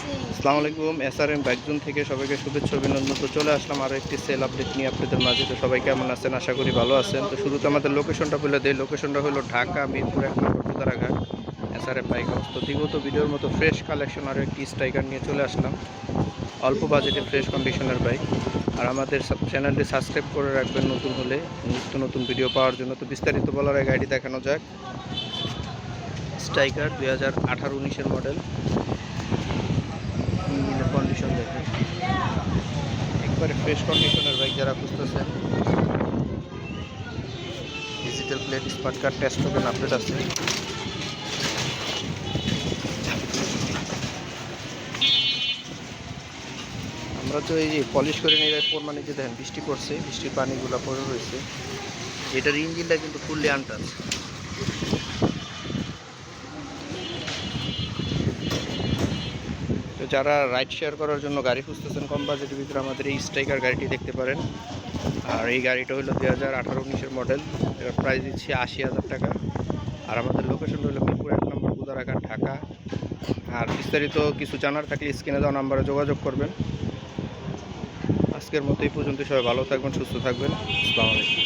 আসসালামু আলাইকুম। SRM bike zone থেকে সবাইকে শুভেচ্ছা অভিনন্দন। তো চলে আসলাম আরও একটি সেল আপডেট নিয়ে আপনাদের মাঝে। তো সবাই কেমন আছেন? আশা করি ভালো আছেন। তো শুরুতে আমাদের লোকেশনটা বলে দেয়। লোকেশনটা হলো ঢাকা মিরপুর 1 নম্বর কুদারাঘাট, এসআরএম বাইক হাউস। তো বিগত ভিডিওর মতো ফ্রেশ কালেকশন আরও একটি স্ট্রাইকার নিয়ে চলে আসলাম, অল্প বাজেটে ফ্রেশ কন্ডিশনের বাইক। আর আমাদের চ্যানেলটি সাবস্ক্রাইব করে রাখবেন নতুন হলে, নিত্য নতুন ভিডিও পাওয়ার জন্য। তো বিস্তারিত বলার আগে গাড়ি দেখানো যাক। Striker 2018-19 model. ইঞ্জিনের কন্ডিশন দেখেন, একবারে ফ্রেশ কন্ডিশনের বাইক। যারা খুঁজতেছেন, digital plate, smart card, test token update আছে। আমরা তো এই যে পলিশ করে নিয়ে মানে যে দেখেন বৃষ্টি পড়ছে, বৃষ্টির পানিগুলো পড়ে রয়েছে। এটার ইঞ্জিনটা কিন্তু ফুললি আনটাচ। তো যারা রাইড শেয়ার করার জন্য গাড়ি খুঁজতেছেন কম বাজেটের ভিতরে, আমাদের এই স্ট্রাইকার গাড়িটি দেখতে পারেন। আর এই গাড়িটা হলো 2018-19 মডেল। এর প্রাইস দিচ্ছি 80,000 টাকা। আর আমাদের লোকেশন হলো মিরপুর 1 নম্বর কুদারাঘাট, ঢাকা। আর বিস্তারিত কিছু জানার থাকলে স্ক্রিনে দেওয়া নাম্বারে যোগাযোগ করবেন। আজকের মতো এই পর্যন্ত। সবাই ভালো থাকবেন, সুস্থ থাকবেন। আসসালামু আলাইকুম।